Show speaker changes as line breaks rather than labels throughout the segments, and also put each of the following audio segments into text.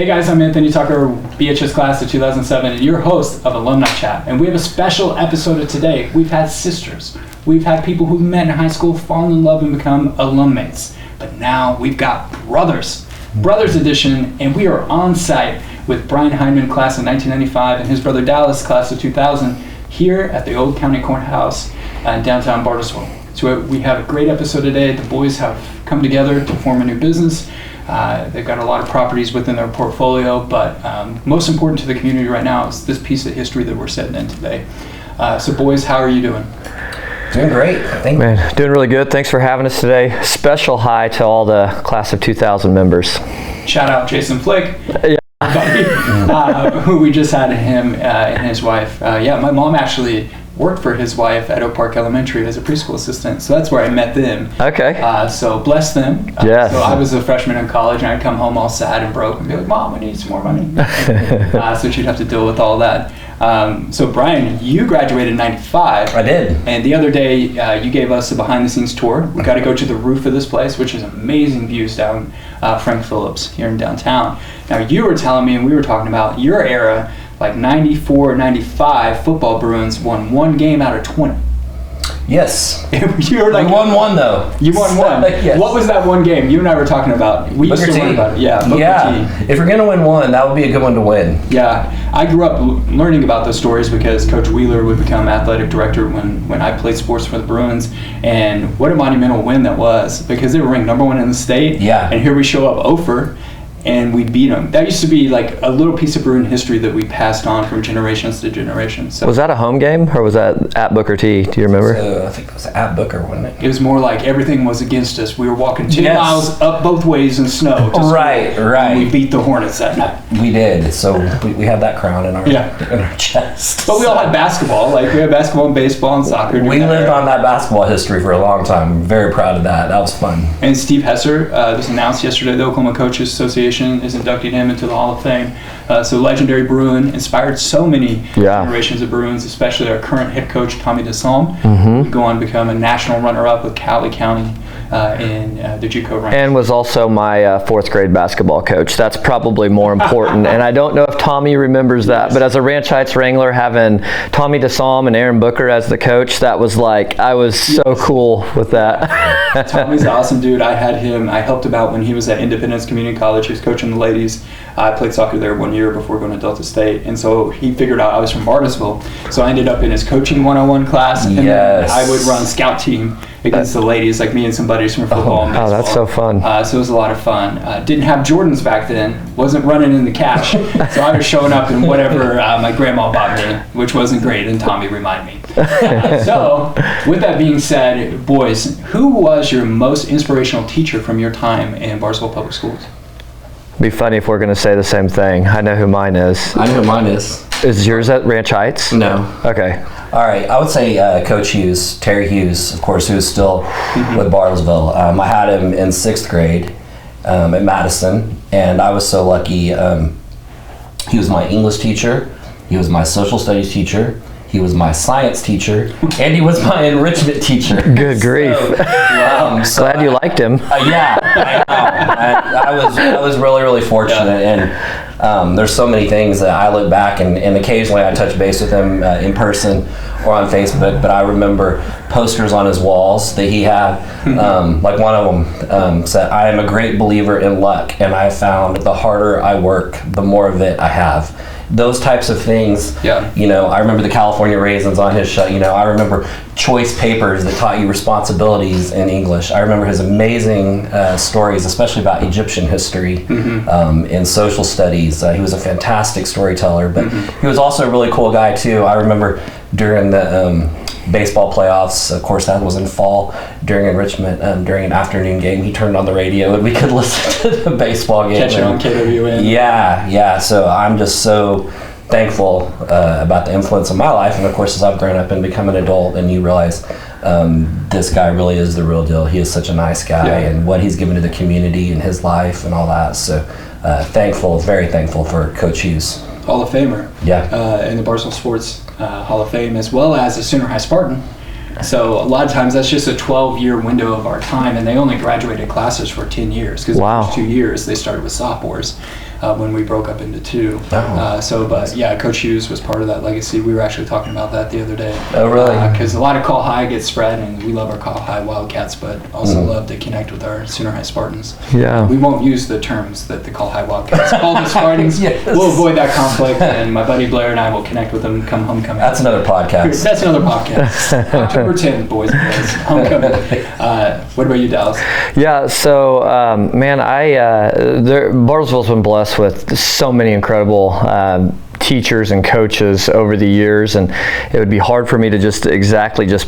Hey guys, I'm Anthony Tucker, BHS class of 2007, and your host of Alumni Chat. And we have a special episode of today. We've had sisters. We've had people who met in high school, fallen in love, and become alummates. But now we've got brothers. Brothers edition, and we are on site with Bryan Hindman, class of 1995, and his brother Dallas, class of 2000, here at the Old County Courthouse in downtown Bartlesville. So we have a great episode today. The boys have come together to form a new business. They've got a lot of properties within their portfolio, but most important to the community right now is this piece of history that we're setting in today. So boys, how are you doing?
Doing great. Thank you.
Man, doing really good. Thanks for having us today. Special hi to all the class of 2000 members.
Shout out Jason Flick, who we just had him and his wife. My mom actually worked for his wife at Oak Park Elementary as a preschool assistant, so that's where I met them.
Okay.
So bless them.
Yes.
So I was a freshman in college, and I'd come home all sad and broke and be like, "Mom, I need some more money." So she'd have to deal with all that. So Bryan, you graduated in '95.
I did.
And the other day, you gave us a behind-the-scenes tour. We got to go to the roof of this place, which is amazing views down Frank Phillips here in downtown. Now, you were telling me, and we were talking about your era, like 94, 95 football Bruins won one game out of 20.
Yes.
You were like,
we won one, though.
You won one.
Yes.
What was that one game? You and I were talking about. We used to learn about it. Yeah, Booker T.
If we're going to win one, that would be a good one to win.
Yeah. I grew up learning about those stories because Coach Wheeler would become athletic director when I played sports for the Bruins. And what a monumental win that was, because they were ranked number one in the state.
Yeah.
And here we show up Ophir, and we beat them. That used to be like a little piece of Bruin history that we passed on from generations to generations. So
Was that a home game, or was that at Booker T? Do you remember?
I think it was at Booker, wasn't it?
it was more like everything was against us. We were walking 2 miles up both ways in snow.
Right.
And we beat the Hornets that night.
We did. So we had that crown in our chest.
But we all had basketball. Like, we had basketball and baseball and soccer.
We lived on that basketball history for a long time. I'm very proud of that. That was fun.
And Steve Hesser, was announced yesterday, the Oklahoma Coaches Association is inducting him into the Hall of Fame. So legendary Bruin, inspired so many generations of Bruins, especially our current head coach, Tommy DeSalm, who go on to become a national runner-up with Cowley County in the JUCO ranks.
And was also my fourth grade basketball coach. That's probably more important. And I don't know if Tommy remembers that, but as a Ranch Heights Wrangler, having Tommy DeSalm and Aaron Booker as the coach, that was like, I was so cool with that.
Tommy's an awesome dude. I helped him out when he was at Independence Community College. He was coaching the ladies. I played soccer there 1 year before going to Delta State. And so he figured out I was from Bartlesville. So I ended up in his coaching 101 class. And then I would run scout team against the ladies, like me and some buddies from football and baseball.
Oh, that's so fun.
So it was a lot of fun. Didn't have Jordans back then. Wasn't running in the cash. So I was showing up in whatever my grandma bought me, which wasn't great, and Tommy reminded me. So with that being said, boys, who was your most inspirational teacher from your time in Bartlesville Public Schools?
Be funny if we're going to say the same thing. I know who mine is.
I know who mine is.
Is yours at Ranch Heights?
No.
Okay.
All right, I would say Coach Hughes, Terry Hughes, of course, who's still with Bartlesville. I had him in 6th grade at Madison, and I was so lucky. He was my English teacher, he was my social studies teacher, he was my science teacher, and he was my enrichment teacher.
Good grief.
So
Glad you liked him.
Yeah, I know. I was really, really fortunate, and there's so many things that I look back and occasionally I touch base with him in person or on Facebook, but I remember posters on his walls that he had. Like one of them said, "I am a great believer in luck, and I found the harder I work, the more of it I have." Those types of things.
Yeah.
You know, I remember the California raisins on his shirt. You know, I remember choice papers that taught you responsibilities in English. I remember his amazing stories, especially about Egyptian history and social studies. He was a fantastic storyteller, but he was also a really cool guy too. I remember during the baseball playoffs, of course that was in fall, during enrichment, during an afternoon game, he turned on the radio and we could listen to the baseball game.
Catch it on KWN.
Yeah. So I'm just so thankful about the influence of my life, and of course as I've grown up and become an adult, and you realize this guy really is the real deal. He is such a nice guy, and what he's given to the community and his life and all that. So very thankful for Coach Hughes.
Hall of Famer.
Yeah.
In the Bartlesville Sports Hall of Fame, as well as a Sooner High Spartan. So a lot of times that's just a 12-year window of our time, and they only graduated classes for 10 years because the first 2 years they started with sophomores. when we broke up into two. But yeah, Coach Hughes was part of that legacy. We were actually talking about that the other day.
Oh, really?
Because a lot of Call High gets spread, and we love our Call High Wildcats, but also love to connect with our Sooner High Spartans.
Yeah.
We won't use the terms that the Call High Wildcats call the Spartans.
Yes.
We'll avoid that conflict, and my buddy Blair and I will connect with them come homecoming.
That's another podcast.
That's another podcast. October 10th, boys and girls. Homecoming. What about you, Dallas?
Yeah, so man, Bartlesville's been blessed with so many incredible teachers and coaches over the years, and it would be hard for me to just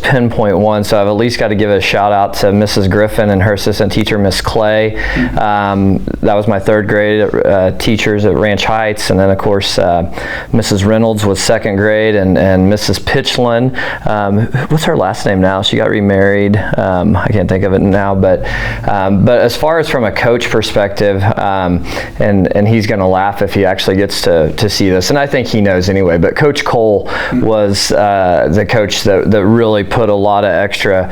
pinpoint one, so I've at least got to give a shout out to Mrs. Griffin and her assistant teacher, Miss Clay. That was my third grade teachers at Ranch Heights, and then of course Mrs. Reynolds was second grade, and Mrs. Pitchlin, what's her last name now? She got remarried. I can't think of it now, but as far as from a coach perspective, and he's going to laugh if he actually gets to see this, and I think he knows anyway, but Coach Cole was the coach that really put a lot of extra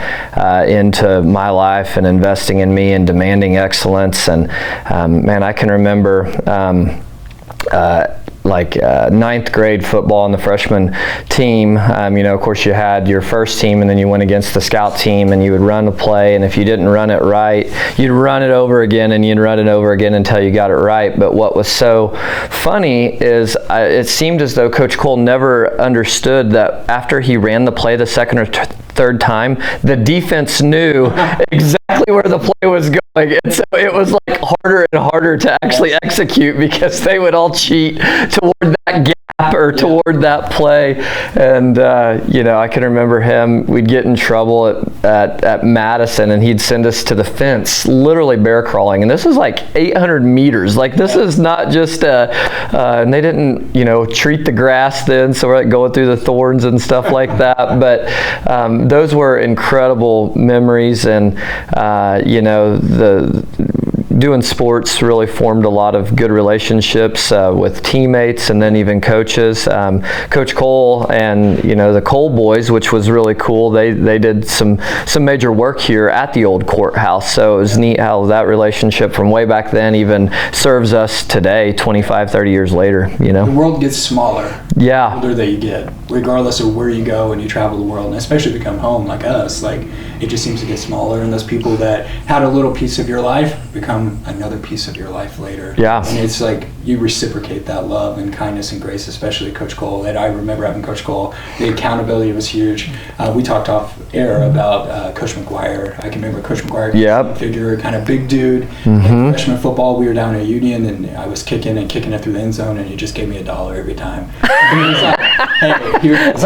into my life and investing in me and demanding excellence. And man, I can remember ninth grade football on the freshman team. Of course you had your first team, and then you went against the scout team, and you would run a play, and if you didn't run it right, you'd run it over again, and you'd run it over again until you got it right. But what was so funny is it seemed as though Coach Cole never understood that after he ran the play the second or third time, the defense knew exactly where the play was going, and so it was like harder and harder to actually execute because they would all cheat toward that gap or toward that play. And I can remember him, we'd get in trouble at Madison, and he'd send us to the fence, literally bear crawling, and this is like 800 meters. Like, this is not just and they didn't treat the grass then, so we're like going through the thorns and stuff like that. But those were incredible memories, and doing sports really formed a lot of good relationships with teammates and then even coaches. Coach Cole and the Cole boys, which was really cool, they did some major work here at the old courthouse, so it was neat how that relationship from way back then even serves us today 25-30 years later.
The world gets smaller
the
older that you get, regardless of where you go and you travel the world, and especially if you come home like us, like it just seems to get smaller, and those people that had a little piece of your life become another piece of your life later. And it's like you reciprocate that love and kindness and grace, especially Coach Cole. And I remember having Coach Cole, the accountability was huge. We talked off air about Coach McGuire. I can remember Coach McGuire, figure, kind of big dude. In freshman football, we were down at Union, and I was kicking it through the end zone, and he just gave me $1 every time. And he was like, hey, here's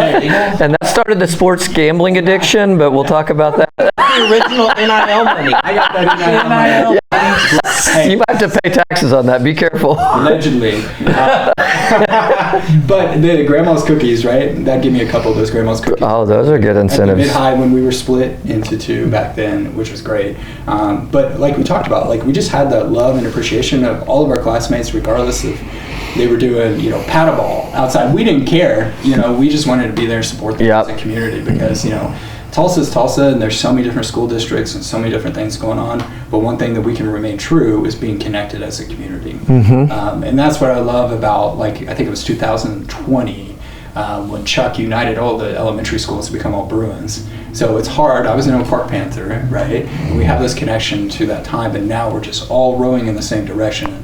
and that started the sports gambling addiction, but we'll talk about that.
The original NIL money.
I got that NIL money.
Hey. You might have to pay taxes on that. Be careful.
Allegedly. But the grandma's cookies, right? That gave me a couple of those grandma's cookies.
Oh, those are good incentives.
Mid-high when we were split into two back then, which was great. But like we talked about, like we just had that love and appreciation of all of our classmates, regardless of they were doing, paddleball outside. We didn't care. We just wanted to be there and support them as a community because, Tulsa's Tulsa, and there's so many different school districts and so many different things going on. But one thing that we can remain true is being connected as a community. And that's what I love about, I think it was 2020 when Chuck united all the elementary schools to become all Bruins. So it's hard. I was an Oak Park Panther, right? And we have this connection to that time, but now we're just all rowing in the same direction.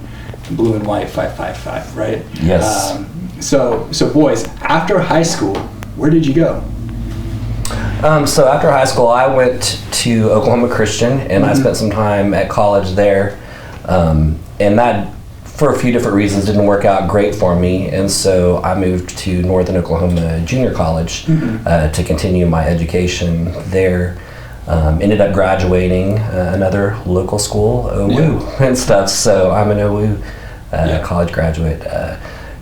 Blue and white, 5-5-5, right?
Yes.
So boys, after high school, where did you go?
So after high school, I went to Oklahoma Christian, and I spent some time at college there. And that, for a few different reasons, didn't work out great for me. And so I moved to Northern Oklahoma Junior College to continue my education there. Ended up graduating another local school, OU, and stuff. So I'm an OU college graduate.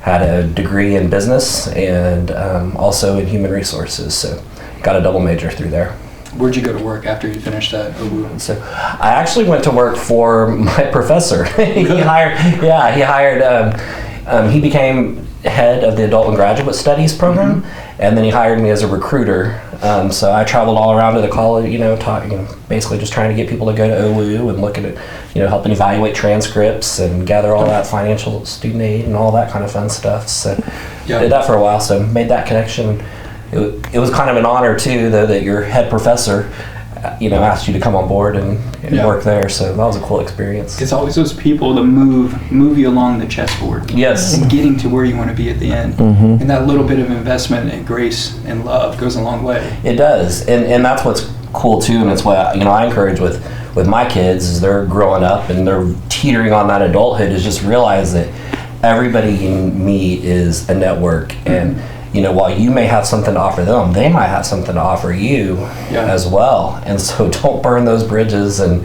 Had a degree in business and also in human resources. So got a double major through there.
Where'd you go to work after you finished that OU?
So I actually went to work for my professor. He became head of the Adult and Graduate Studies program, and then he hired me as a recruiter So I traveled all around to the college, basically just trying to get people to go to OWU and look at it, helping evaluate transcripts and gather all that financial student aid and all that kind of fun stuff. So did that for a while, so made that connection. It was kind of an honor too, though, that your head professor asked you to come on board and work there. So that was a cool experience.
It's always those people that move you along the chessboard.
Yes.
And getting to where you want to be at the end. Mm-hmm. And that little bit of investment and grace and love goes a long way.
It does. And that's what's cool too. And it's what, I encourage with my kids as they're growing up and they're teetering on that adulthood, is just realize that everybody you meet is a network. And while you may have something to offer them, they might have something to offer you as well. And so don't burn those bridges and,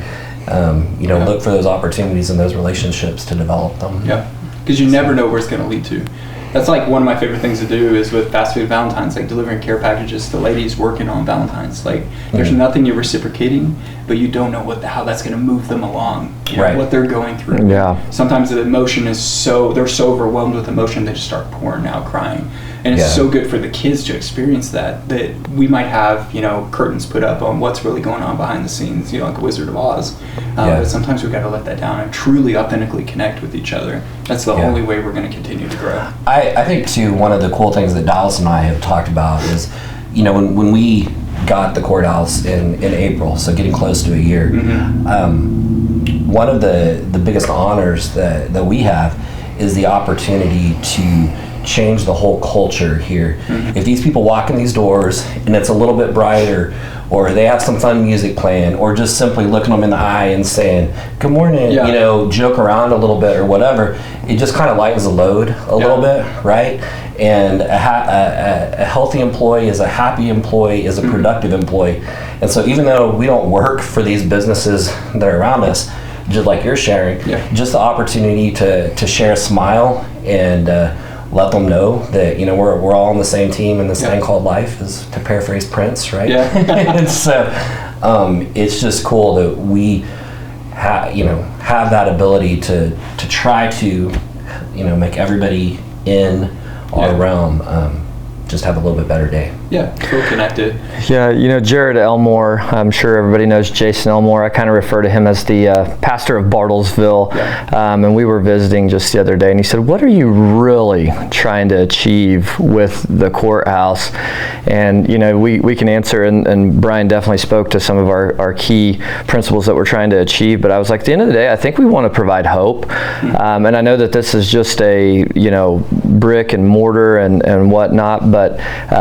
look for those opportunities and those relationships to develop them.
Yeah, because you never know where it's going to lead to. That's like one of my favorite things to do is with fast food Valentine's, like delivering care packages to ladies working on Valentine's. Like there's nothing you're reciprocating, but you don't know how that's going to move them along, what they're going through.
Yeah.
Sometimes the emotion is they're so overwhelmed with emotion, they just start pouring out crying. And it's so good for the kids to experience that we might have, curtains put up on what's really going on behind the scenes, like a Wizard of Oz. But sometimes we've got to let that down and truly authentically connect with each other. That's the only way we're going to continue to grow.
I think, too, one of the cool things that Dallas and I have talked about is, when we got the courthouse in April, so getting close to a year, one of the biggest honors that we have is the opportunity to change the whole culture here. Mm-hmm. If these people walk in these doors and it's a little bit brighter, or they have some fun music playing, or just simply looking them in the eye and saying, good morning, joke around a little bit or whatever, it just kind of lightens the load a little bit, right? And a healthy employee is a happy employee, is a productive employee. And so even though we don't work for these businesses that are around us, just like you're sharing, just the opportunity to share a smile and let them know that we're all on the same team and this thing called life, is to paraphrase Prince, right? And so it's just cool that we have that ability to try to make everybody in our realm just have a little bit better day.
Feel connected.
Jared Elmore, I'm sure everybody knows Jason Elmore. I kind of refer to him as the pastor of Bartlesville. And we were visiting just the other day, and he said, what are you really trying to achieve with the courthouse? And, we can answer, and Bryan definitely spoke to some of our key principles that we're trying to achieve. But I was like, at the end of the day, I think we want to provide hope. And I know that this is just a, brick and mortar and whatnot, but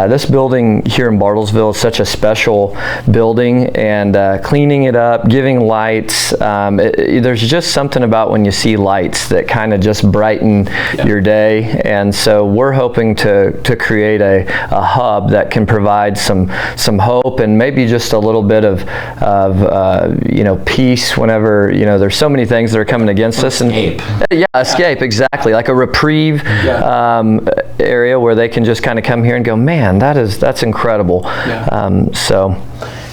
this building here in Bartlesville is such a special building, and cleaning it up, giving lights, there's just something about when you see lights that kind of just brighten your day. And so we're hoping to create a hub that can provide some hope and maybe just a little bit of peace whenever there's so many things that are coming against us.
Escape.
Escape, exactly, like a reprieve area where they can just kind of come here and go, man, that's incredible. And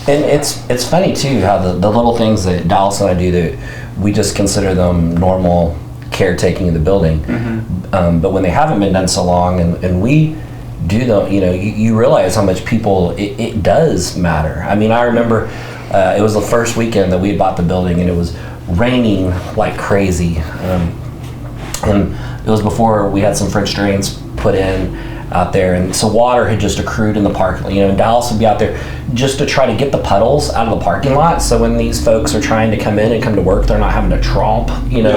it's funny too how the little things that Dallas and I do, that we just consider them normal caretaking of the building, but when they haven't been done so long and we do them, you realize how much people it does matter. I mean, I remember it was the first weekend that we bought the building, and it was raining like crazy, and it was before we had some French drains put in out there, and so water had just accrued in the parking lot. And Dallas would be out there just to try to get the puddles out of the parking lot, so when these folks are trying to come in and come to work, they're not having to tromp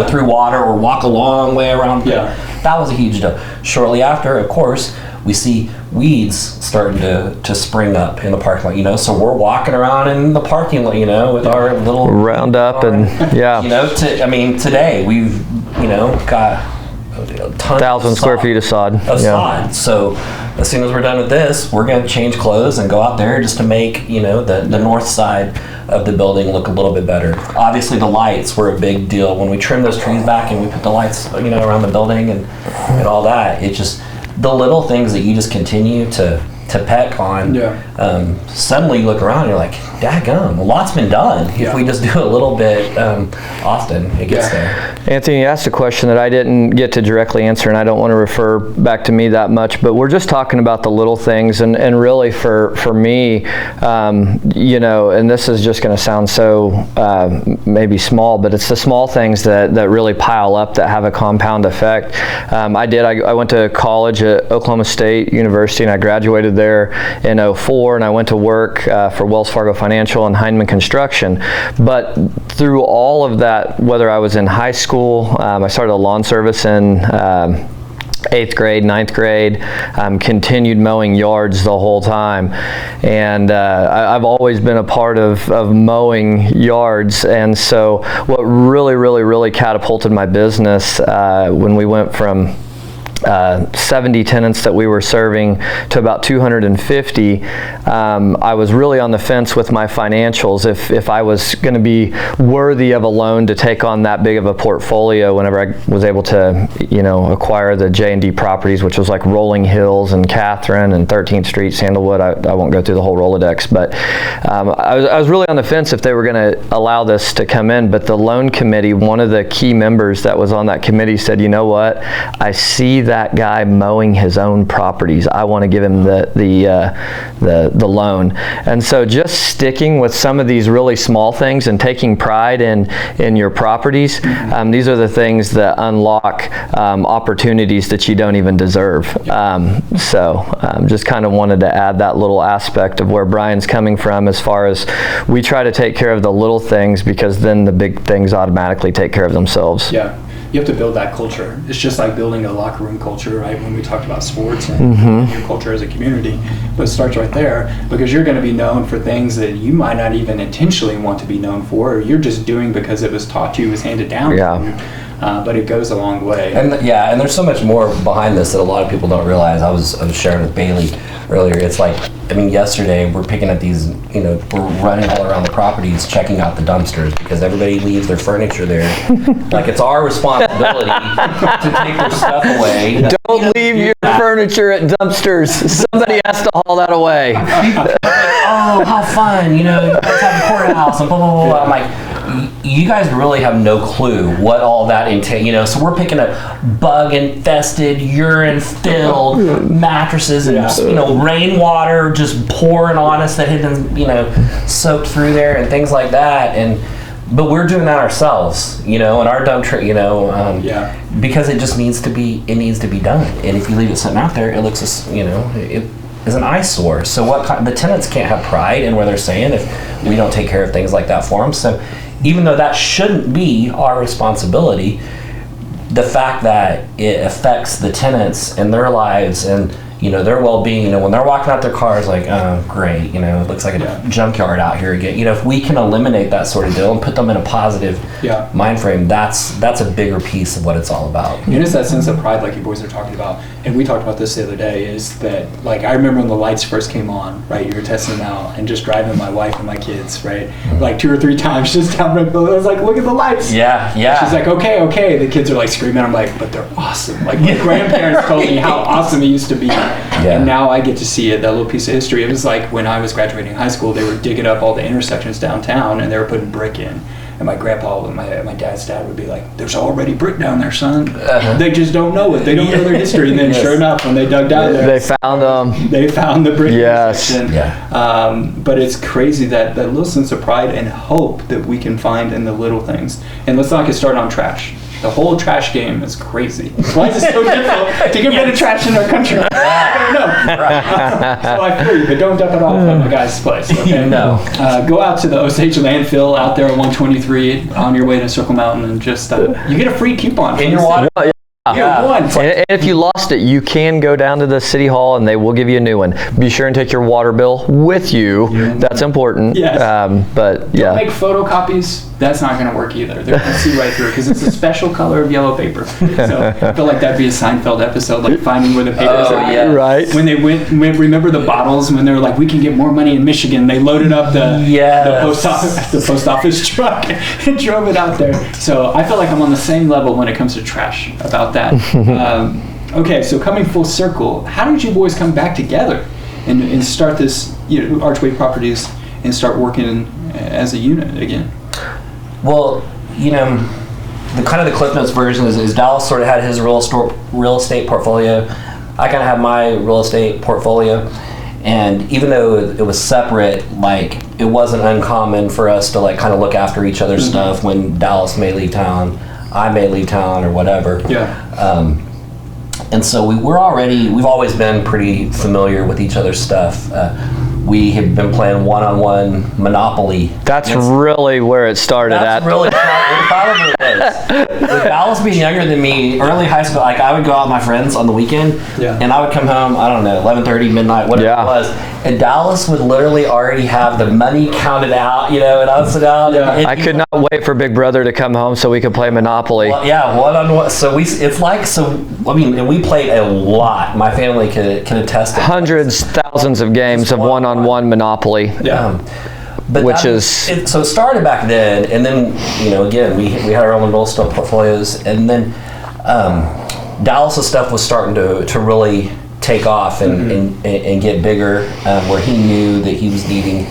through water or walk a long way around. That was a huge deal. Shortly after, of course, we see weeds starting to spring up in the parking lot, so we're walking around in the parking lot, with our little
roundup and
today we've got tons
1,000 square feet of sod.
Sod. So as soon as we're done with this, we're going to change clothes and go out there just to make the north side of the building look a little bit better. Obviously the lights were a big deal when we trimmed those trees back and we put the lights around the building and all that. It's just the little things that you just continue to to peck on.
Yeah.
Suddenly you look around and you're like, daggum, a lot's been done. If we just do a little bit often, it gets there.
Anthony, you asked a question that I didn't get to directly answer, and I don't want to refer back to me that much, but we're just talking about the little things, and really for me, you know, and this is just going to sound so maybe small, but it's the small things that really pile up that have a compound effect. I went to college at Oklahoma State University, and I graduated there in 2004, and I went to work for Wells Fargo Financial and Hindman Construction. But through all of that, whether I was in high school, I started a lawn service in 8th grade, 9th grade, continued mowing yards the whole time. And I've always been a part of mowing yards. And so what really catapulted my business when we went from 70 tenants that we were serving to about 250, I was really on the fence with my financials if I was going to be worthy of a loan to take on that big of a portfolio whenever I was able to, you know, acquire the J&D properties, which was like Rolling Hills and Catherine and 13th Street, Sandalwood. I won't go through the whole Rolodex, but I was really on the fence if they were going to allow this to come in. But the loan committee, one of the key members that was on that committee said, you know what, I see that guy mowing his own properties. I want to give him the loan. And so just sticking with some of these really small things and taking pride in your properties, these are the things that unlock opportunities that you don't even deserve. Just kind of wanted to add that little aspect of where Bryan's coming from, as far as we try to take care of the little things, because then the big things automatically take care of themselves.
Yeah. You have to build that culture. It's just like building a locker room culture, right? When we talked about sports and your culture as a community, but it starts right there, because you're going to be known for things that you might not even intentionally want to be known for, or you're just doing because it was taught to you, was handed down to you. But it goes a long way.
And and there's so much more behind this that a lot of people don't realize. I was sharing with Bailey earlier. It's like, I mean, yesterday we're picking up these, you know, we're running all around the properties checking out the dumpsters, because everybody leaves their furniture there. Like, it's our responsibility to take their stuff away.
Don't leave your furniture at dumpsters. Somebody has to haul that away.
Oh, how fun, you know, let's have the courthouse and blah, blah, blah, blah. I'm like, you guys really have no clue what all that entails, you know. So we're picking up bug-infested, urine-filled mattresses and, you know, rainwater just pouring on us that had been, you know, soaked through there and things like that. But we're doing that ourselves, you know, and our dump truck, you know, because it just needs to be done. And if you leave it sitting out there, it looks, you know, it is an eyesore. So the tenants can't have pride in where they're staying if we don't take care of things like that for them. So even though that shouldn't be our responsibility, the fact that it affects the tenants and their lives and, you know, their well-being, you know, when they're walking out their cars, like, oh, great, you know, it looks like a junkyard out here again. You know, if we can eliminate that sort of deal and put them in a positive mind frame, that's a bigger piece of what it's all about.
And it's that sense of pride, like you boys are talking about, and we talked about this the other day, is that, like, I remember when the lights first came on, right, you were testing them out, and just driving my wife and my kids, right, like 2 or 3 times just down Redfield. I was like, look at the lights.
Yeah.
She's like, okay. The kids are like screaming. I'm like, but they're awesome. Like, my grandparents told me how awesome it used to be. And now I get to see it, that little piece of history. It was like when I was graduating high school, they were digging up all the intersections downtown, and they were putting brick in. And my grandpa, my dad's dad would be like, there's already brick down there, son. They just don't know it. They don't know their history. And then sure enough, when they dug down there,
they found
they found the brick
intersection.
But it's crazy, that little sense of pride and hope that we can find in the little things. And let's not get started on trash. The whole trash game is crazy. Why is it so difficult to get rid of trash in our country? I don't know. So I feel you, but don't dump it off at my guy's place. Okay?
No.
Go out to the Osage landfill out there at 123 on your way to Circle Mountain, and just you get a free coupon
in your water.
And if you lost it, you can go down to the city hall and they will give you a new one. Be sure and take your water bill with you. That's important.
Yes.
But
don't make photocopies. That's not going to work either. They're going to see right through it because it's a special color of yellow paper. So I feel like that'd be a Seinfeld episode, like finding where the papers are.
Yeah. Right.
When they went, remember the bottles when they were like, we can get more money in Michigan. They loaded up the post office truck and drove it out there. So I feel like I'm on the same level when it comes to trash about that. Okay, so coming full circle, how did you boys come back together? and start this, Archway Properties, and start working as a unit again?
Well, the kind of the Cliff Notes version is Dallas sort of had his real estate portfolio. I kind of have my real estate portfolio. And even though it was separate, like, it wasn't uncommon for us to like kind of look after each other's stuff when Dallas may leave town, I may leave town, or whatever.
Yeah.
And so we've always been pretty familiar with each other's stuff. We have been playing one-on-one Monopoly.
That's really where it started
That's really it probably is. With Dallas being younger than me, early high school, like I would go out with my friends on the weekend, and I would come home, I don't know, 11:30, midnight, whatever it was, and Dallas would literally already have the money counted out, and I would sit down.
Yeah. I could not wait for Big Brother to come home so we could play Monopoly.
Well, yeah, one-on-one. So and we played a lot. My family can attest to
hundreds, thousands of games of one-on-one Monopoly.
Yeah. So it started back then, and then, again, we had our own real estate portfolios, and then Dallas's stuff was starting to really take off and get bigger, where he knew that he was needing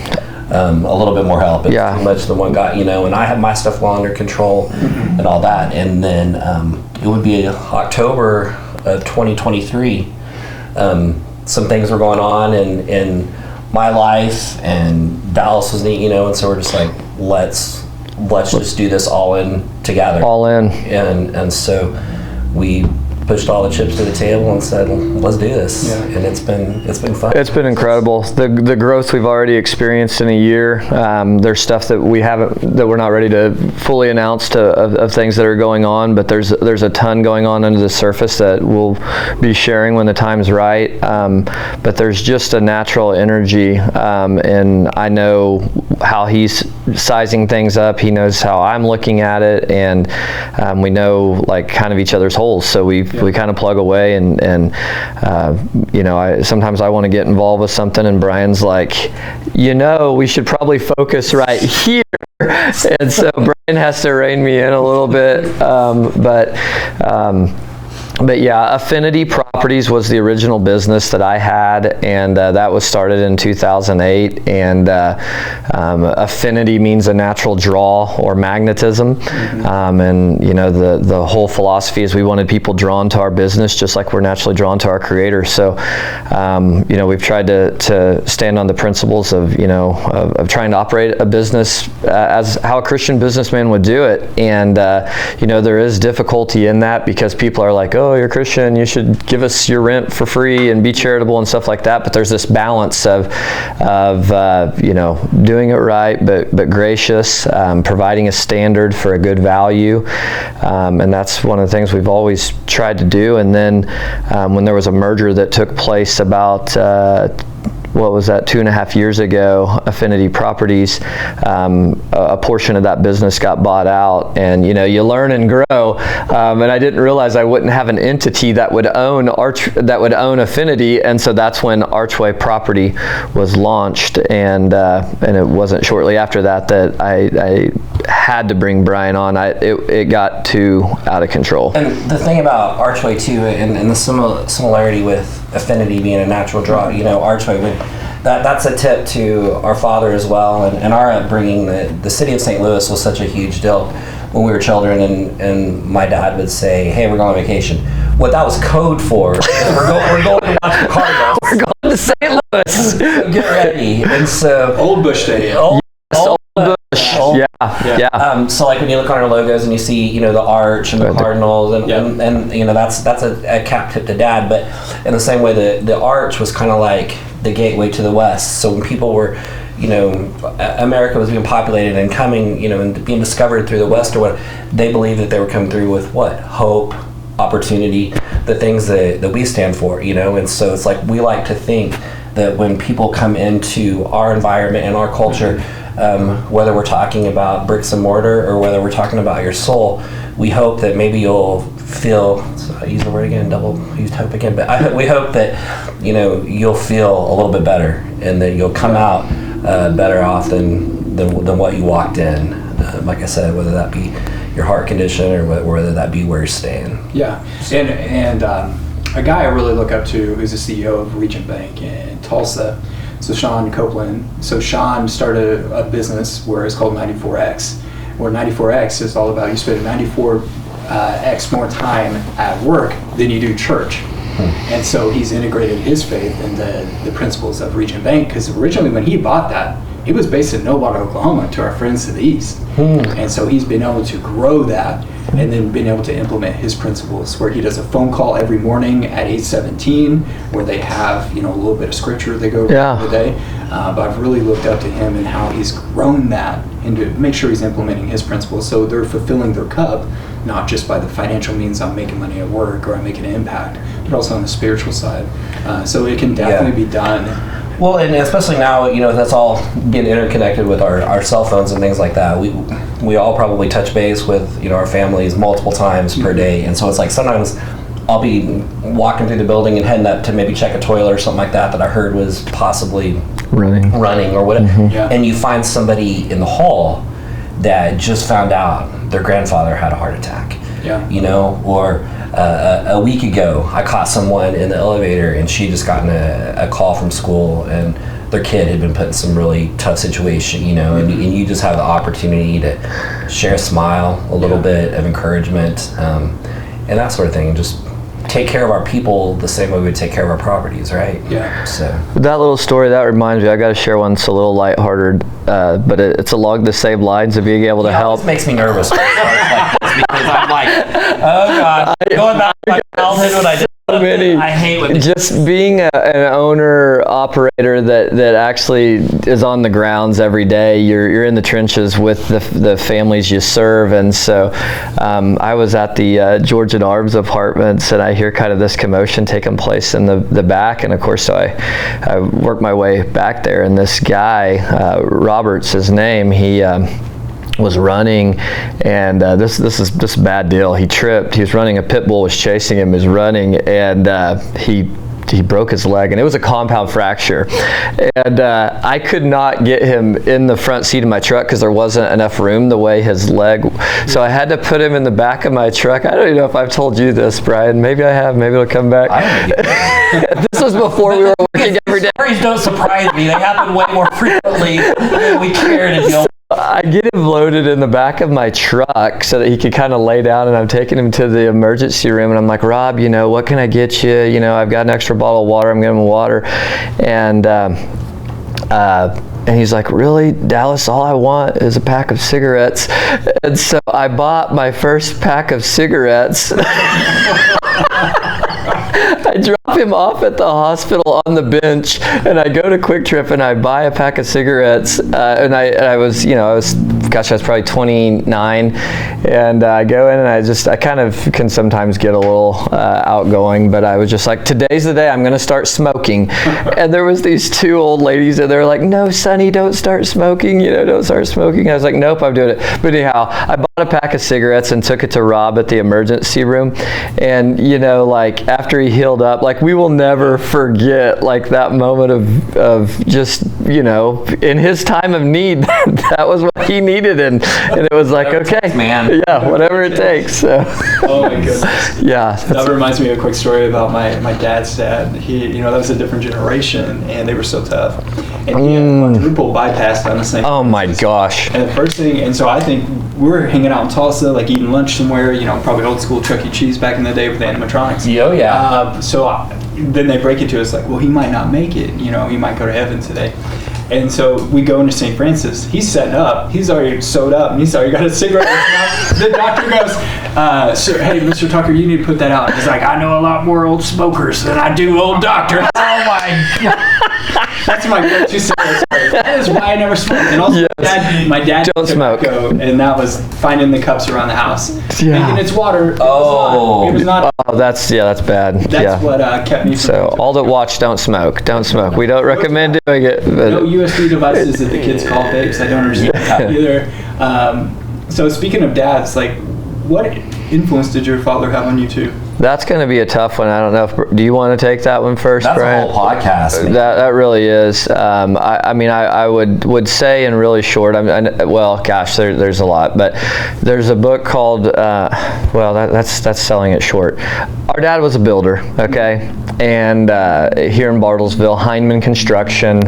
a little bit more help. It's pretty much the one guy, and I had my stuff well under control and all that. And then it would be October of 2023. Some things were going on in my life, and Dallas was neat, and so we're just like, let's just do this all in together.
All in.
And so we pushed all the chips to the table and said, let's do this. Yeah. And it's been fun.
It's been incredible. The growth we've already experienced in a year. There's stuff that we're not ready to fully announce of things that are going on, but there's a ton going on under the surface that we'll be sharing when the time's right. But there's just a natural energy, and I know how he's sizing things up. He knows how I'm looking at it, and we know like kind of each other's holes. So we kind of plug away, and sometimes I want to get involved with something, and Brian's like, we should probably focus right here. And so Brian has to rein me in a little bit, but yeah, Affinity Properties was the original business that I had, and that was started in 2008. And affinity means a natural draw or magnetism. And the whole philosophy is we wanted people drawn to our business just like we're naturally drawn to our Creator. So we've tried to stand on the principles of trying to operate a business as how a Christian businessman would do it. And there is difficulty in that because people are like, oh, you're Christian, you should give us your rent for free and be charitable and stuff like that. But there's this balance of doing it right, but gracious, providing a standard for a good value, and that's one of the things we've always tried to do. And then when there was a merger that took place about 2.5 years ago, Affinity Properties, a portion of that business got bought out, and you learn and grow. And I didn't realize I wouldn't have an entity that would own Affinity, and so that's when Archway Property was launched. And it wasn't shortly after that I had to bring Brian on. It got too out of control.
And the thing about Archway too, and the similarity with Affinity being a natural draw, Archway that's a tip to our father as well, and our upbringing. The city of St. Louis was such a huge deal when we were children, and my dad would say, hey, we're going on vacation. What that was code for is we're going to watch the Cardinals.
We're going to St. Louis.
So get ready. And so
Old Bush Stadium.
Old Bush. Yeah.
So like when you look on our logos and you see, the arch and the Cardinals, and that's a cap tip to Dad. But in the same way, the arch was kind of like the gateway to the West. So when people were, America was being populated and coming, and being discovered through the West, or what, they believed that they were coming through with what? Hope, opportunity, the things that we stand for, And so it's like we like to think that when people come into our environment and our culture, whether we're talking about bricks and mortar or whether we're talking about your soul, we hope that maybe you'll feel, so I use the word again, double used hope again, but we hope that you'll feel a little bit better, and that you'll come out better off than what you walked in. Like I said, whether that be your heart condition or whether that be where you're staying.
Yeah, and a guy I really look up to who's the CEO of Region Bank in Tulsa. So Sean Copeland. So Sean started a business where it's called 94X, where 94X is all about you spend 94X more time at work than you do church. And so he's integrated his faith into the principles of Region Bank, because originally when he bought that, it was based in Novato, Oklahoma, to our friends to the east. And so he's been able to grow that and then been able to implement his principles, where he does a phone call every morning at 8:17, where they have, a little bit of scripture they go over the day. But I've really looked up to him and how he's grown that and to make sure he's implementing his principles so they're fulfilling their cup, not just by the financial means I'm making money at work or I'm making an impact, but also on the spiritual side. So it can definitely be done.
Well, and especially now, that's all getting interconnected with our cell phones and things like that. We all probably touch base with, our families multiple times per day. And so it's like sometimes I'll be walking through the building and heading up to maybe check a toilet or something like that I heard was possibly running or whatever. And you find somebody in the hall that just found out their grandfather had a heart attack. Or a week ago, I caught someone in the elevator and she just gotten a call from school and their kid had been put in some really tough situation, and you just have the opportunity to share a smile, a little bit of encouragement, and that sort of thing, and just take care of our people the same way we would take care of our properties, right? So
that little story, that reminds me, I got to share one. It's a little lighthearted, but it's along the same lines of being able to help.
It makes me nervous because I'm like, oh God, going back to my childhood when I did. I hate when
just being an owner operator that actually is on the grounds every day. You're in the trenches with the families you serve, and so I was at the George and Arbs apartments, and I hear kind of this commotion taking place in the back, and of course so I work my way back there, and this guy, Robert's his name, he was running, and this is a bad deal. He tripped. He was running. A pit bull was chasing him. He was running, and he broke his leg, and it was a compound fracture. And I could not get him in the front seat of my truck because there wasn't enough room the way his leg. So I had to put him in the back of my truck. I don't even know if I've told you this, Brian. Maybe I have. Maybe it'll come back. This was before we were working every day.
Stories don't surprise me. They happen way more frequently than we care to deal with.
I get him loaded in the back of my truck so that he could kind of lay down, and I'm taking him to the emergency room, and I'm like, Rob, what can I get you? I've got an extra bottle of water. I'm giving him water. And he's like, really, Dallas, all I want is a pack of cigarettes. And so I bought my first pack of cigarettes. I drop him off at the hospital on the bench, and I go to Quick Trip and I buy a pack of cigarettes. And I was probably 29, and I go in and I kind of can sometimes get a little outgoing, but I was just like, today's the day I'm going to start smoking. And there was these two old ladies, and they were like, no, Sonny, don't start smoking. Don't start smoking. I was like, nope, I'm doing it. But anyhow, I bought a pack of cigarettes and took it to Rob at the emergency room, and after he healed up, we will never forget that moment of just in his time of need, that was what he needed, and it was like, okay,
man,
whatever it takes. So.
Oh my goodness. That reminds me of a quick story about my dad's dad. He, that was a different generation, and they were so tough, and he had a quadruple bypass on the same.
Oh my gosh.
And the first thing, and so I think we were hanging out in Tulsa, eating lunch somewhere, probably old school Chuck E. Cheese back in the day with the animatronics.
Oh yeah.
Then they break it to us he might not make it, he might go to heaven today. And so we go into St. Francis. He's setting up. He's already sewed up, and he's already got a cigarette. The doctor goes, hey, Mr. Tucker, you need to put that out. He's like, I know a lot more old smokers than I do old doctors. Oh my God. That's my go-to cigarette story. That is why I never smoked. And also, my dad
don't smoke.
And that was finding the cups around the house. Making its water. It was not.
Oh, that's bad.
That's what kept me from.
So all that watch, don't smoke. Don't smoke. We don't recommend doing it. But
no USB devices that the kids call vapes. I don't understand that either. So speaking of dads, what influence did your father have on you too?
That's going to be a tough one. I don't know. Do you want to take that one first,
That's
Bryan?
a whole podcast. Man.
That really is. I mean, I would say in really short. Well, gosh, there's a lot, but there's a book called. Well, that's selling it short. Our dad was a builder, okay, and here in Bartlesville, Hindman Construction.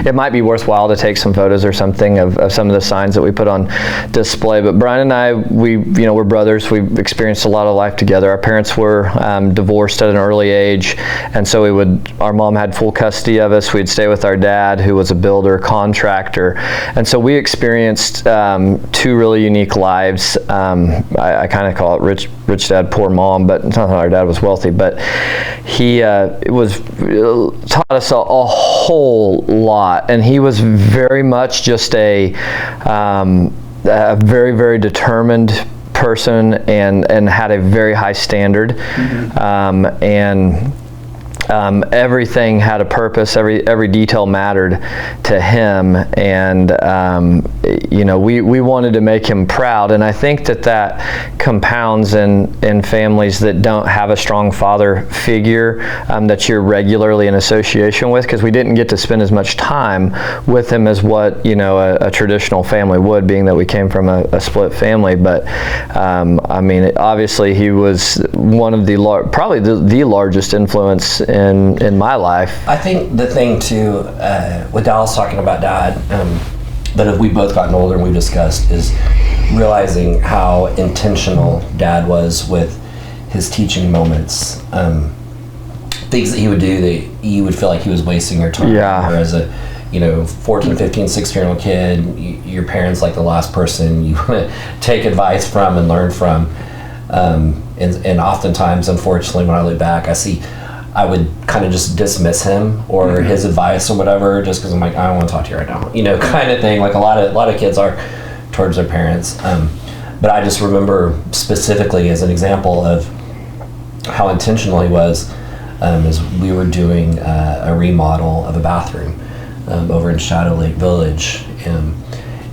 It might be worthwhile to take some photos or something of some of the signs that we put on display. But Bryan and I, we're brothers. We've experienced a lot of life together. Our parents were divorced at an early age, and so our mom had full custody of us. We'd stay with our dad, who was a builder, contractor, and so we experienced two really unique lives. I kind of call it rich dad, poor mom, but it's not that our dad was wealthy, but he taught us a whole lot, and he was very much just a very, very determined person and had a very high standard. Everything had a purpose. Every detail mattered to him, and we wanted to make him proud. And I think that compounds in families that don't have a strong father figure that you're regularly in association with, because we didn't get to spend as much time with him as what a traditional family would, being that we came from a split family. But I mean, obviously he was one of probably the largest influence in my life.
I think the thing too, with Dallas talking about dad, that as we've both gotten older and we've discussed, is realizing how intentional dad was with his teaching moments. Things that he would do that you would feel like he was wasting your time.
Yeah.
Or as a 14, 15, 16-year-old kid, your parents like the last person you want to take advice from and learn from. And oftentimes, unfortunately, when I look back, I would kind of just dismiss him or his advice or whatever, just because I'm like, I don't want to talk to you right now, kind of thing, like a lot of kids are towards their parents. But I just remember specifically as an example of how intentional he was, as we were doing a remodel of a bathroom over in Shadow Lake Village.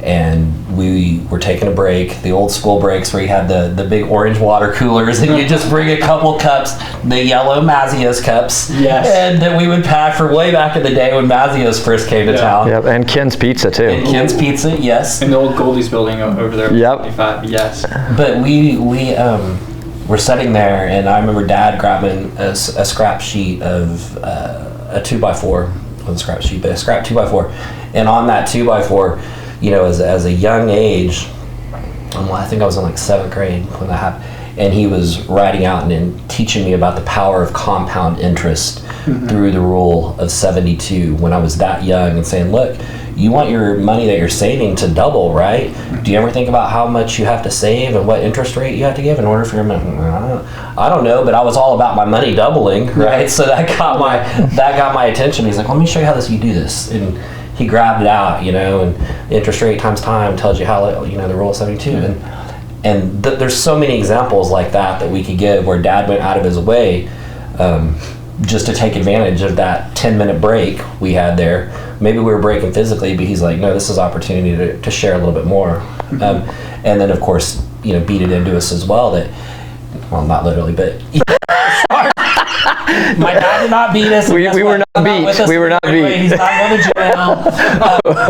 And we were taking a break, the old school breaks where you had the big orange water coolers, and you just bring a couple cups, the yellow Mazio's cups,
yes,
and that we would pack for way back in the day when Mazio's first came to town.
Yep, and Ken's Pizza too.
And Ken's Pizza, yes.
And the old Goldie's building over there.
Yep.
25, yes.
But we were sitting there, and I remember Dad grabbing a scrap sheet of a 2x4, not a scrap sheet, but a scrap 2x4, and on that 2x4, as a young age, I think I was in like 7th grade when that happened, and he was writing out and teaching me about the power of compound interest through the rule of 72 when I was that young, and saying, look, you want your money that you're saving to double, right? Do you ever think about how much you have to save and what interest rate you have to give in order for your money? I don't know, but I was all about my money doubling, right? So that got my attention. He's like, let me show you how you do this. And he grabbed it out, and interest rate times time tells you how, the rule of 72. And there's so many examples like that we could give where Dad went out of his way just to take advantage of that 10-minute break we had there. Maybe we were breaking physically, but he's like, no, this is opportunity to share a little bit more. And then, of course, beat it into us as well that, well, not literally, but... My dad did not beat us.
We were not beat. We were not beat.
He's not going to jail.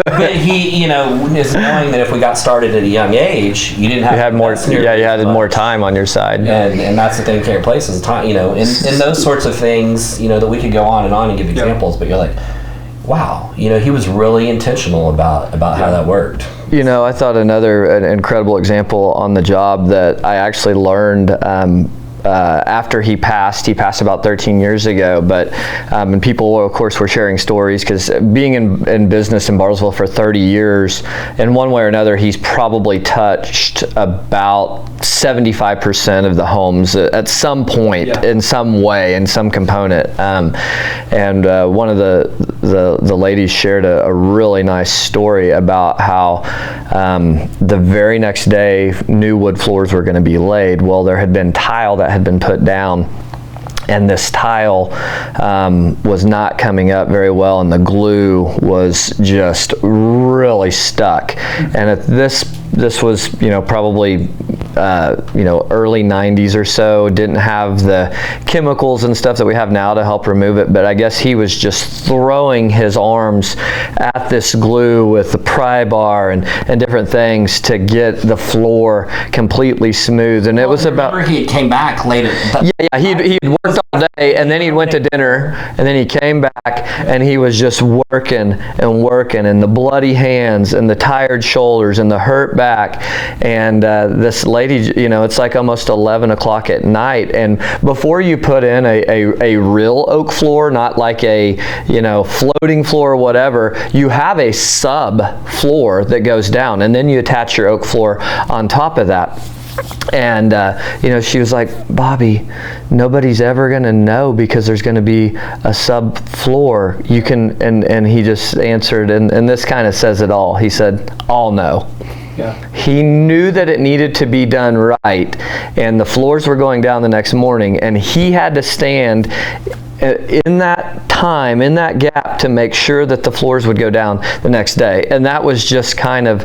But he, is knowing that if we got started at a young age, you didn't have.
You had more. Yeah, you had more time on your side.
And that's the thing. Carrying place is time. In those sorts of things, that we could go on and give examples. But you're like, wow, he was really intentional about how that worked.
I thought an incredible example on the job that I actually learned. After he passed about 13 years ago, but and people, of course, were sharing stories, because being in business in Bartlesville for 30 years, in one way or another, he's probably touched about 75% of the homes at some point, in some way, in some component. And one of the ladies shared a really nice story about how the very next day new wood floors were going to be laid. Well, there had been tile that had been put down, and this tile was not coming up very well, and the glue was just really stuck. And this was probably early 90s or so, didn't have the chemicals and stuff that we have now to help remove it, but I guess he was just throwing his arms at this glue with the pry bar and different things to get the floor completely smooth. And it was about...
He came back later.
Yeah, he'd worked all day, and then he went to dinner, and then he came back, and he was just working, and the bloody hands, and the tired shoulders, and the hurt back. And this lady, it's like almost 11 o'clock at night, and before you put in a real oak floor, not like a floating floor or whatever, you have a sub floor that goes down, and then you attach your oak floor on top of that. And she was like, Bobby, nobody's ever gonna know because there's gonna be a sub floor. You can, and he just answered, and this kind of says it all. He said, I'll know. Yeah. He knew that it needed to be done right, and the floors were going down the next morning, and he had to stand in that time, in that gap, to make sure that the floors would go down the next day. And that was just kind of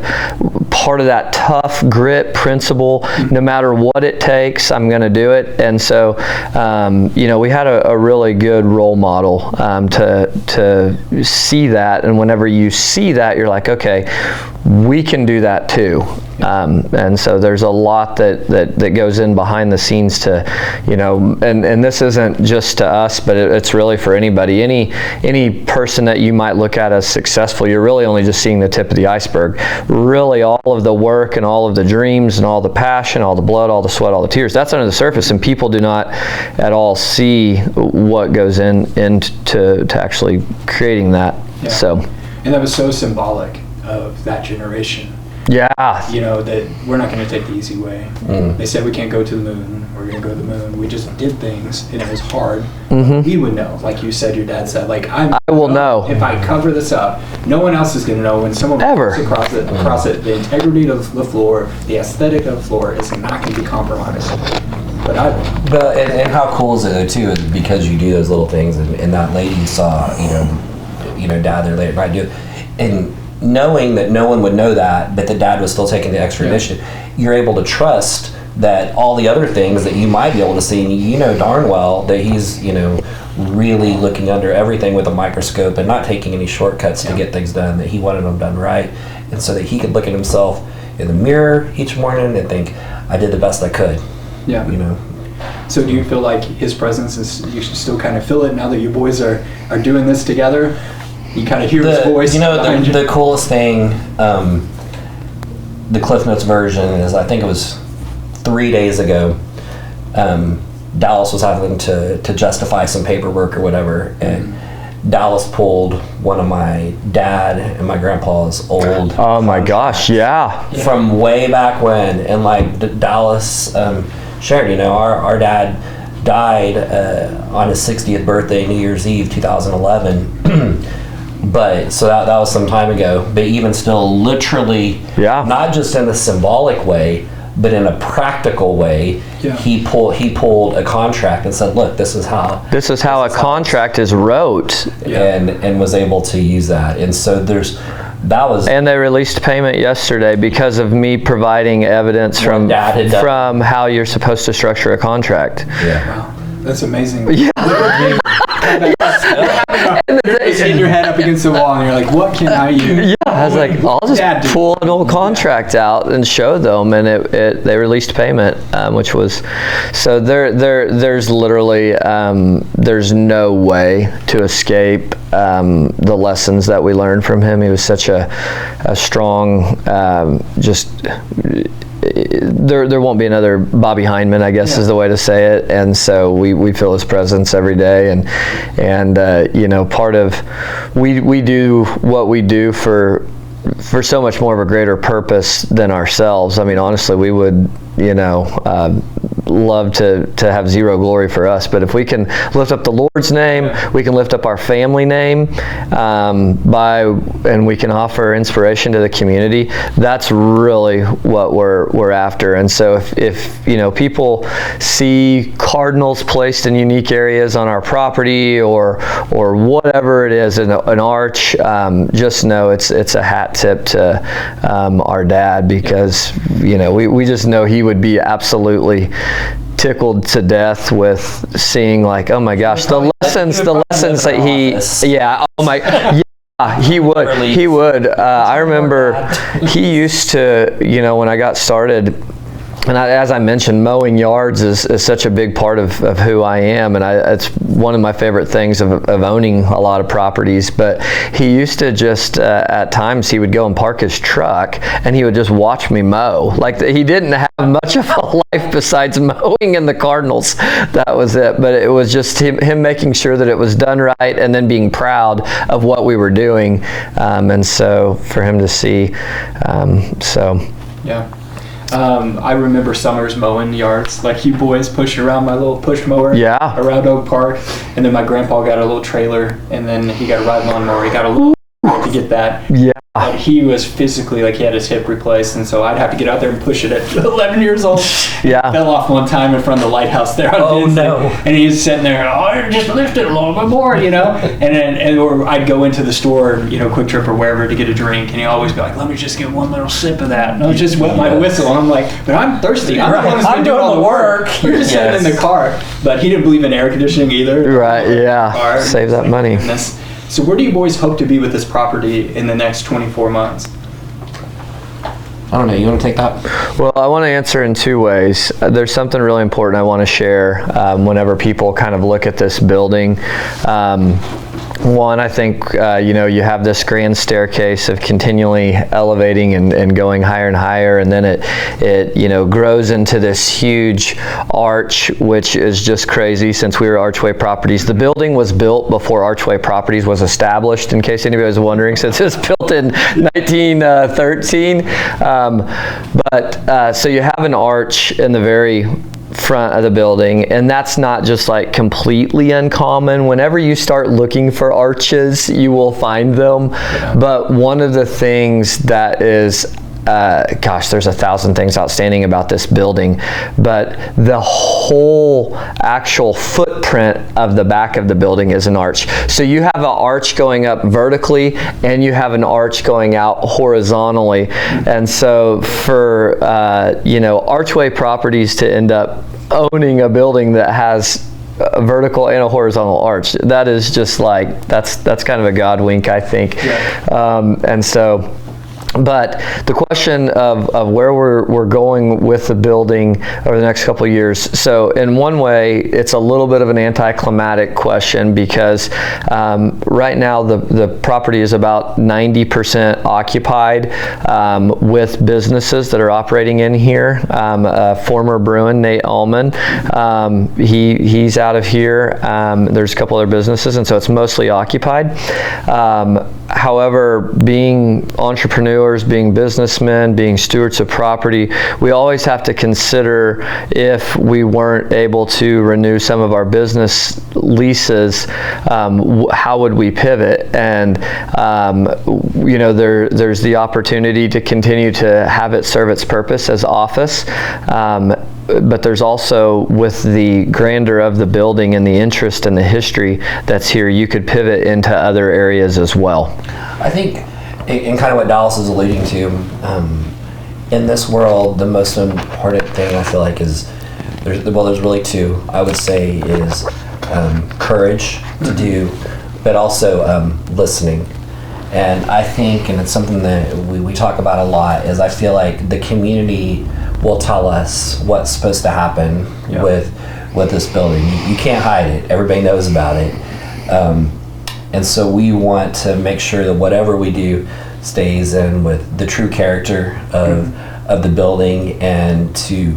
part of that tough grit principle. No matter what it takes, I'm going to do it. And so, we had a really good role model to see that. And whenever you see that, you're like, okay, we can do that too. And so there's a lot that goes in behind the scenes to, and this isn't just to us, but it's really for anybody. Any person that you might look at as successful, you're really only just seeing the tip of the iceberg. Really, all of the work and all of the dreams and all the passion, all the blood, all the sweat, all the tears, that's under the surface, and people do not at all see what goes into actually creating that.
Yeah.
So,
and that was so symbolic of that generation.
Yeah.
That we're not going to take the easy way. They said we can't go to the moon. We're going to go to the moon. We just did things, and it was hard. We would know, like you said, your dad said, like I will know if I cover this up. No one else is going to know when someone walks across it. The integrity of the floor, the aesthetic of the floor is not going to be compromised. But I will.
But and how cool is it though too? Is because you do those little things, and that lady saw, dad there late at night do it, and knowing that no one would know that, but the dad was still taking the extra initiative, you're able to trust that all the other things that you might be able to see, and darn well that he's, really looking under everything with a microscope and not taking any shortcuts to get things done, that he wanted them done right, and so that he could look at himself in the mirror each morning and think, I did the best I could. Yeah.
So do you feel like his presence you should still kind of feel it now that you boys are doing this together? You kind of hear his voice.
The coolest thing, the Cliff Notes version is, I think it was 3 days ago, Dallas was having to justify some paperwork or whatever, and Dallas pulled one of my dad and my grandpa's old
oh my gosh,
from way back when, and like Dallas shared, our dad died on his 60th birthday, New Year's Eve 2011. But so that was some time ago, but even still, literally, not just in a symbolic way, but in a practical way, he pulled a contract and said, look, this is how
a contract is wrote,
and was able to use that. And so and they released payment yesterday because of me providing evidence from how you're supposed to structure a contract.
Wow, that's amazing.
You're
hitting your head up against the wall, and you're like, what can I use?
I was like, I'll just pull an old contract out and show them, and they released payment, which was, so there's literally, there's no way to escape the lessons that we learned from him. He was such a strong, there won't be another Bobby Hindman, I guess is the way to say it. And so we feel his presence every day, and part of we do what we do for so much more of a greater purpose than ourselves. I mean, honestly, we would love to have zero glory for us. But if we can lift up the Lord's name, we can lift up our family name, and we can offer inspiration to the community. That's really what we're after. And so if people see cardinals placed in unique areas on our property or whatever it is, an arch, just know it's a hat tip to our dad, because we just know he would be absolutely tickled to death with seeing, like, oh my gosh, the lessons that he would. I remember he used to, when I got started, and as I mentioned, mowing yards is such a big part of who I am, and it's one of my favorite things of owning a lot of properties. But he used to just, at times, he would go and park his truck, and he would just watch me mow. Like, he didn't have much of a life besides mowing and the Cardinals. That was it. But it was just him making sure that it was done right, and then being proud of what we were doing. And so for him to see,
Yeah. I remember summers mowing yards, like you boys pushing around my little push mower around Oak Park. And then my grandpa got a little trailer, and then he got a ride lawnmower. He got a little to get that.
Yeah.
But he was physically, like, he had his hip replaced, and so I'd have to get out there and push it at 11 years old.
Yeah.
Fell off one time in front of the lighthouse there on Disney.
No.
And he was sitting there, just lift it a little bit more, or I'd go into the store, Quick Trip or wherever, to get a drink, and he'd always be like, let me just get one little sip of that. And I'll just wet my whistle. And I'm like, but I'm thirsty. I'm the one who's been doing all the work. We're just sitting in the car. But he didn't believe in air conditioning either.
Right, yeah. Save that money.
Goodness. So where do you boys hope to be with this property in the next 24 months?
I don't know. You want to take that?
Well, I want to answer in two ways. There's something really important I want to share whenever people kind of look at this building. One, I think, you have this grand staircase of continually elevating and going higher and higher, and then it grows into this huge arch, which is just crazy since we were Archway Properties. The building was built before Archway Properties was established, in case anybody was wondering, since it was built in 1913. So you have an arch in the very front of the building, and that's not just like completely uncommon. Whenever you start looking for arches, you will find them. Yeah. But one of the things that is there's 1,000 things outstanding about this building, but the whole actual footprint of the back of the building is an arch. So you have an arch going up vertically, and you have an arch going out horizontally. And so for Archway Properties to end up owning a building that has a vertical and a horizontal arch, that is just like, that's kind of a God wink, I think. Yeah. But the question of where we're going with the building over the next couple of years. So in one way, it's a little bit of an anticlimactic question, because right now the property is about 90% occupied with businesses that are operating in here. Former Bruin, Nate Allman, he's out of here. There's a couple other businesses, and so it's mostly occupied. However, being entrepreneurs, being businessmen, being stewards of property, we always have to consider, if we weren't able to renew some of our business leases, how would we pivot? And there's the opportunity to continue to have it serve its purpose as office. But there's also, with the grandeur of the building and the interest and the history that's here, you could pivot into other areas as well.
I think, in kind of what Dallas is alluding to, in this world, the most important thing I feel like is, there's really two, I would say, is courage to do, but also listening. And I think, and it's something that we talk about a lot, is I feel like the community will tell us what's supposed to happen with this building. You can't hide it. Everybody knows about it. And so we want to make sure that whatever we do stays in with the true character of the building, and to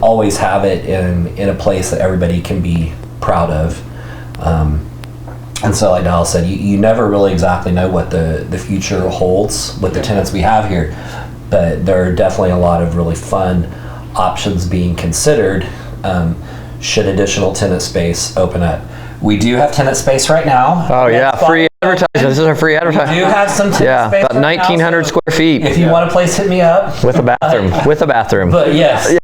always have it in a place that everybody can be proud of. And so, like Dallas said, you never really exactly know what the future holds with the tenants we have here, but there are definitely a lot of really fun options being considered should additional tenant space open up. We do have tenant space right now.
Oh yeah, free advertising. This is our free advertising.
We do have some tenant space
about
right
1,900
now, so
square feet.
If you want a place, hit me up.
With a bathroom. With a bathroom.
But yes.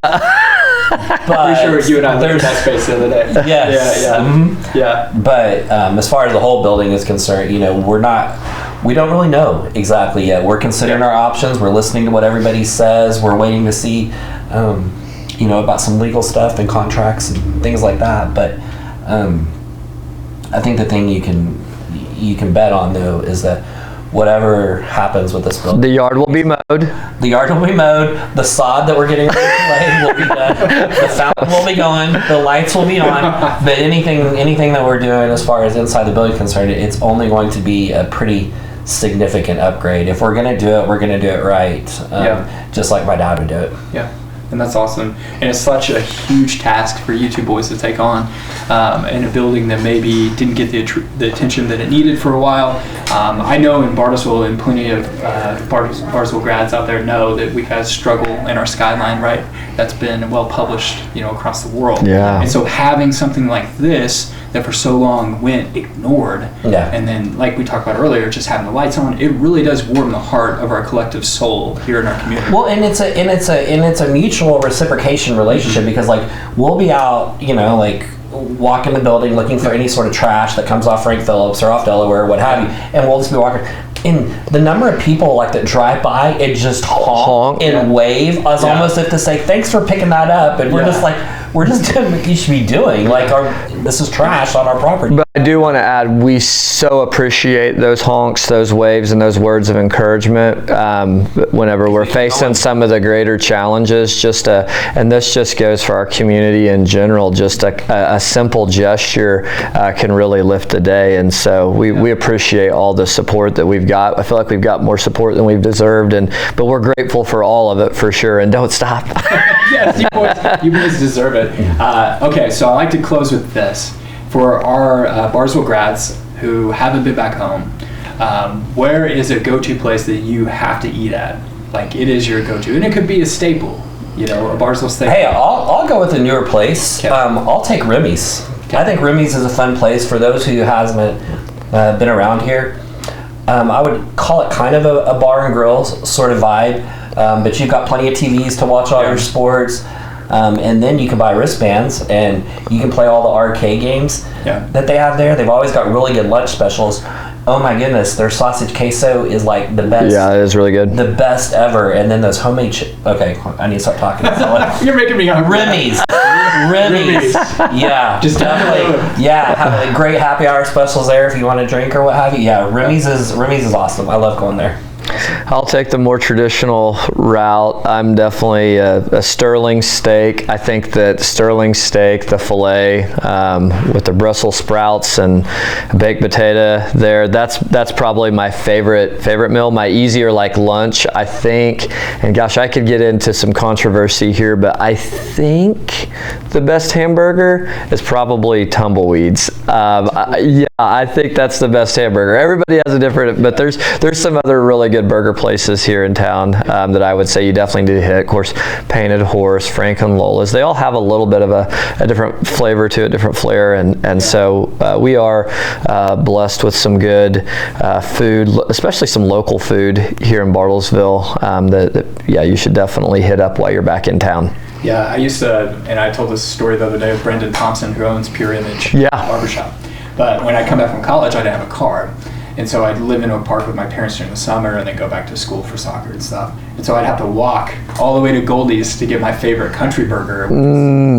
Pretty sure you and I looked at that space the other day.
Yes.
Yeah.
Mm-hmm.
Yeah.
But as far as the whole building is concerned, we don't really know exactly yet. We're considering our options. We're listening to what everybody says. We're waiting to see, about some legal stuff and contracts and things like that. But I think the thing you can bet on though is that whatever happens with this building,
the yard will be mowed.
The yard will be mowed. The sod that we're getting ready to lay will be done. The fountain will be going. The lights will be on. But anything that we're doing as far as inside the building is concerned, it's only going to be a pretty significant upgrade. If we're going to do it, we're going to do it right. Just like my dad would do it.
Yeah. And that's awesome. And it's such a huge task for you two boys to take on in a building that maybe didn't get the attention that it needed for a while. I know in Bartlesville, and plenty of Bartlesville grads out there know that we've had struggle in our skyline, right? That's been well published, across the world.
Yeah.
And so having something like this that for so long went ignored, and then like we talked about earlier, just having the lights on, it really does warm the heart of our collective soul here in our community.
Well, and it's a mutual reciprocation relationship, because we'll be out, walking the building looking for any sort of trash that comes off Frank Phillips or off Delaware, what have you, and we'll just be walking. And the number of people that drive by and just honk and wave as almost if to say, thanks for picking that up. And we're just we're just doing what you should be doing. This is trash on our property.
But I do want to add, we so appreciate those honks, those waves, and those words of encouragement whenever we're facing some of the greater challenges. And this just goes for our community in general. Just a simple gesture can really lift the day. And so we appreciate all the support that we've got. I feel like we've got more support than we've deserved, but we're grateful for all of it for sure. And don't stop.
Yes, you boys deserve it. Okay, so I like to close with this. For our Bartlesville grads who haven't been back home, where is a go-to place that you have to eat at? It is your go-to, and it could be a staple, a Bartlesville staple.
Hey, I'll go with a newer place.
Okay.
I'll take Remy's. Okay. I think Remy's is a fun place for those who hasn't been around here. I would call it kind of a bar and grill sort of vibe, but you've got plenty of TVs to watch all your sports. And then you can buy wristbands and you can play all the arcade games that they have there. They've always got really good lunch specials. Oh my goodness, their sausage queso is the best.
Yeah, it is really good.
The best ever. And then those homemade okay, I need to start talking.
You're making me hungry.
Remy's. Yeah.
Just
definitely. Yeah, have great happy hour specials there if you want to drink or what have you. Yeah, Remy's is awesome. I love going there.
I'll take the more traditional route. I'm definitely a sterling steak. I think that sterling steak, the filet with the Brussels sprouts and baked potato there, that's probably my favorite meal. My easier lunch, I think, and gosh, I could get into some controversy here, but I think the best hamburger is probably Tumbleweeds. I think that's the best hamburger. Everybody has a different, but there's some other really good burger places here in town that I would say you definitely need to hit. Of course, Painted Horse, Frank and Lola's, they all have a little bit of a different flavor to it, different flair, and so we are blessed with some good food, especially some local food here in Bartlesville that you should definitely hit up while you're back in town.
Yeah, I used to, and I told this story the other day with Brendan Thompson, who owns Pure Image Barbershop. But when I come back from college, I didn't have a car. And so I'd live in Oak Park with my parents during the summer and then go back to school for soccer and stuff. And so I'd have to walk all the way to Goldie's to get my favorite country burger,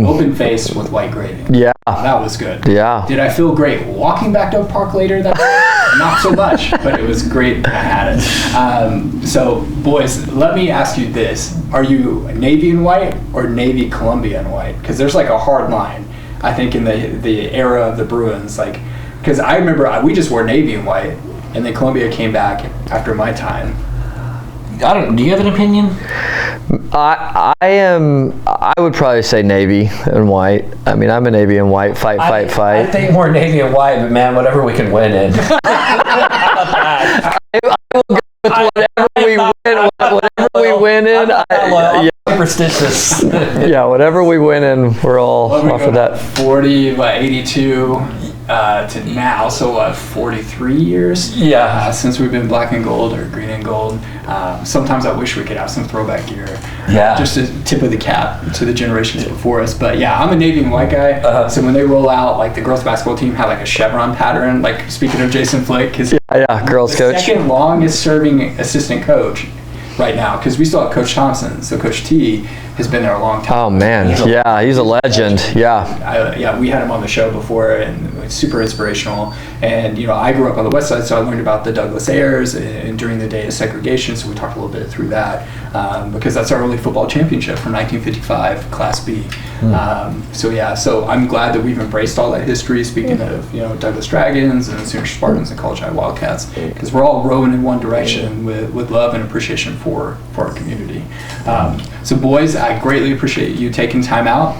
open face with white gravy.
Yeah.
That was good.
Yeah.
Did I feel great walking back to Oak Park later that day? Not so much, but it was great. I had it. So, boys, let me ask you this. Are you Navy and white or Navy Columbia and white? Because there's a hard line, I think, in the era of the Bruins. Because I remember we just wore Navy and white, and then Columbia came back after my time.
Do you have an opinion?
I would probably say Navy and white. I mean, I'm a Navy and white, fight.
I think more Navy and white, but man, whatever we can win in. I
will go with whatever we win in,
superstitious.
yeah, whatever we win in, we're all off of that.
40, 82 to now, so 43 years?
Yeah.
Since we've been black and gold or green and gold. Sometimes I wish we could have some throwback gear.
Yeah.
Just a tip of the cap to the generations before us. But yeah, I'm a Navy and white guy. So when they roll out, like the girls basketball team had like a chevron pattern, like speaking of Jason Flick, his
Girls coach.
second longest serving assistant coach right now, because we still have Coach Thompson. So Coach T has been there a long time.
Oh man, he's a legend. Yeah.
We had him on the show before, and it's super inspirational. And I grew up on the west side, so I learned about the Douglas Ayers and during the day of segregation. So we talked a little bit through that because that's our only football championship from 1955, Class B. So I'm glad that we've embraced all that history. Speaking of Douglas Dragons and Sooner Spartans and College High Wildcats, because we're all rowing in one direction with love and appreciation for our community. So boys, I greatly appreciate you taking time out.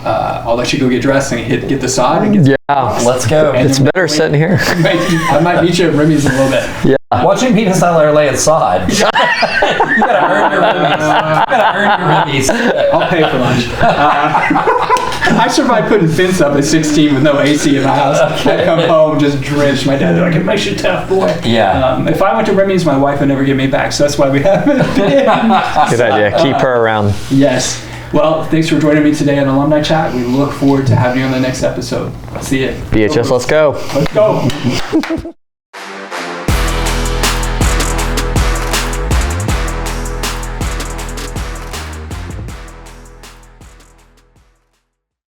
I'll let you go get dressed and get the sod. And
Let's go.
It's better sitting here.
I might meet you at Remy's in a little bit.
Yeah.
Watching Pete and Tyler lay at sod. You gotta earn your ribbies.
I'll pay for lunch. I survived putting fence up at 16 with no AC in my house. I'd come home just drenched. My dad, like, it makes you tough, boy.
Yeah.
If I went to Remy's, my wife would never get me back, so that's why we haven't been.
Good idea. Keep her around.
Yes. Well, thanks for joining me today on Alumni Chat. We look forward to having you on the next episode. See you.
BHS, let's go.
Let's go.